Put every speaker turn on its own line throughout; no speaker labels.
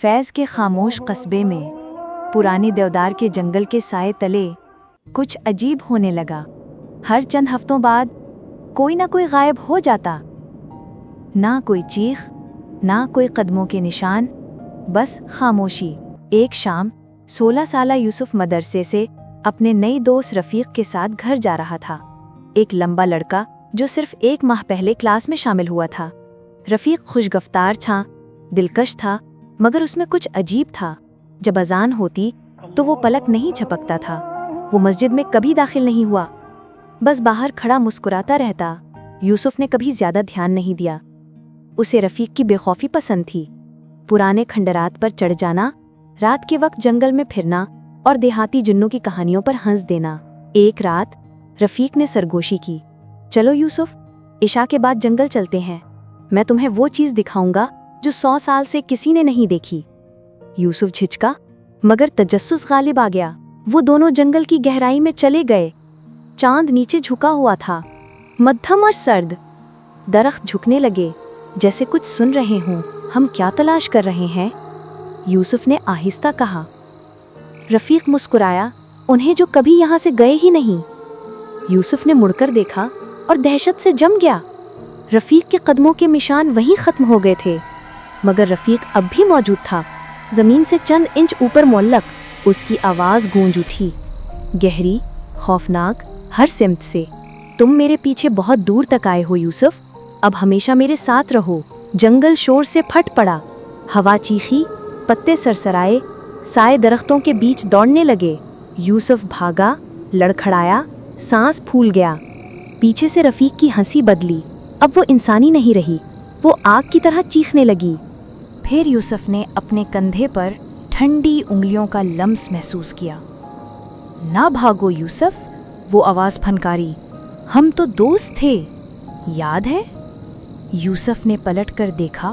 फैज़ के खामोश कस्बे में पुराने देवदार के जंगल के साए तले कुछ अजीब होने लगा। हर चंद हफ्तों बाद कोई ना कोई गायब हो जाता। ना कोई चीख, ना कोई कदमों के निशान, बस खामोशी। एक शाम 16 साला यूसुफ मदरसे से अपने नए दोस्त रफ़ीक के साथ घर जा रहा था। एक लंबा लड़का जो सिर्फ 1 माह पहले क्लास में शामिल हुआ था। रफ़ीक खुशगफ्तार था, दिलकश था, मगर उसमें कुछ अजीब था। जब अजान होती तो वो पलक नहीं झपकता था। वो मस्जिद में कभी दाखिल नहीं हुआ, बस बाहर खड़ा मुस्कुराता रहता। यूसुफ ने कभी ज्यादा ध्यान नहीं दिया। उसे रफ़ीक की बेखौफी पसंद थी। पुराने खंडरात पर चढ़ जाना, रात के वक्त जंगल में फिरना और देहाती जिन्नों की कहानियों पर हंस देना। एक रात रफ़ीक ने सरगोशी की, चलो यूसुफ, इशा के बाद जंगल चलते हैं। मैं तुम्हें वो चीज़ दिखाऊंगा जो 100 साल से किसी ने नहीं देखी। यूसुफ झिझका, मगर तजस्सुस गालिब आ गया। वो दोनों जंगल की गहराई में चले गए। चांद नीचे झुका हुआ था, मध्यम और सर्द। दरख्त झुकने लगे, जैसे कुछ सुन रहे हों। हम क्या तलाश कर रहे हैं? यूसुफ ने आहिस्ता कहा। रफ़ीक मुस्कुराया, उन्हें जो कभी यहाँ से गए ही नहीं। यूसुफ ने मुड़कर देखा और दहशत से जम गया। रफ़ीक के कदमों के निशान वहीं ख़त्म हो गए थे, मगर रफ़ीक अब भी मौजूद था। ज़मीन से चंद इंच ऊपर मुअल्लक उसकी आवाज़ गूंज उठी, गहरी, खौफनाक, हर सिमत से। तुम मेरे पीछे बहुत दूर तक आए हो यूसुफ, अब हमेशा मेरे साथ रहो। जंगल शोर से फट पड़ा, हवा चीखी, पत्ते सरसराए, साए दरख्तों के बीच दौड़ने लगे। यूसुफ भागा, लड़खड़ाया, सांस फूल गया। पीछे से रफ़ीक की हंसी बदली। अब वो इंसानी नहीं रही, वो आग की तरह चीखने लगी। फिर यूसुफ ने अपने कंधे पर ठंडी उंगलियों का लम्स महसूस किया। ना भागो यूसुफ, वो आवाज़ फनकारी, हम तो दोस्त थे, याद है? यूसुफ ने पलट कर देखा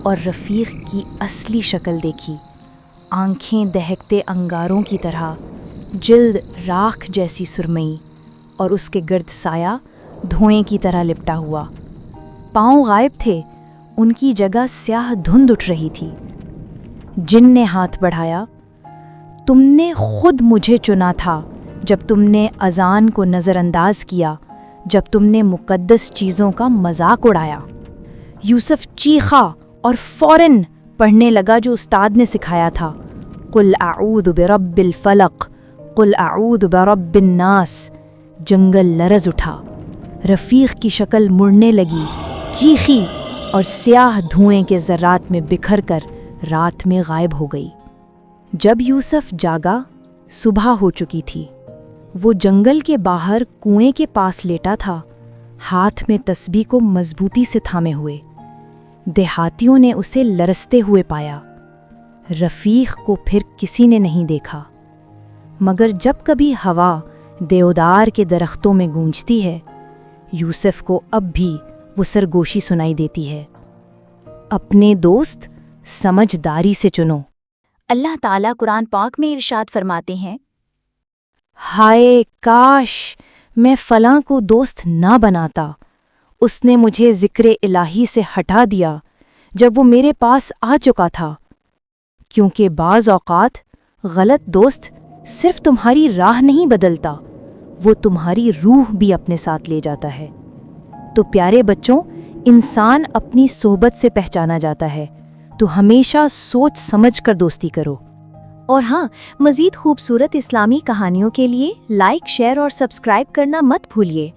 और रफ़ीक की असली शक्ल देखी। आंखें दहकते अंगारों की तरह, जिल्द राख जैसी सुरमई, और उसके गर्द साया धुएं की तरह लिपटा हुआ। पाँव गायब थे, उनकी जगह स्याह धुंध उठ रही थी। जिन ने हाथ बढ़ाया, तुमने खुद मुझे चुना था जब तुमने अजान को नज़रअंदाज किया, जब तुमने मुक़द्दस चीज़ों का मजाक उड़ाया। यूसुफ चीखा और फ़ौरन पढ़ने लगा जो उस्ताद ने सिखाया था, कुल अऊज़ु बिरब्बिल फलक, कुल अऊज़ु बिरब्बिन नास। जंगल लरज़ उठा, रफ़ीक की शक्ल मुड़ने लगी, चीखी और स्याह धुएं के ज़र्रात में बिखर कर रात में गायब हो गई। जब यूसुफ जागा, सुबह हो चुकी थी। वो जंगल के बाहर कुएं के पास लेटा था, हाथ में तस्बीह को मजबूती से थामे हुए। देहातियों ने उसे लरसते हुए पाया। रफ़ीक को फिर किसी ने नहीं देखा, मगर जब कभी हवा देवदार के दरख्तों में गूंजती है, यूसुफ को अब भी वो सरगोशी सुनाई देती है, अपने दोस्त समझदारी से चुनो।
अल्लाह ताला कुरान पाक में इरशाद फरमाते हैं,
हाय काश मैं फलां को दोस्त ना बनाता, उसने मुझे ज़िक्र इलाही से हटा दिया जब वो मेरे पास आ चुका था। क्योंकि बाज़ औक़ात गलत दोस्त सिर्फ तुम्हारी राह नहीं बदलता, वो तुम्हारी रूह भी अपने साथ ले जाता है। तो प्यारे बच्चों, इंसान अपनी सोहबत से पहचाना जाता है, तो हमेशा सोच समझ कर दोस्ती करो।
और हाँ, मज़ीद खूबसूरत इस्लामी कहानियों के लिए लाइक, शेयर और सब्सक्राइब करना मत भूलिए।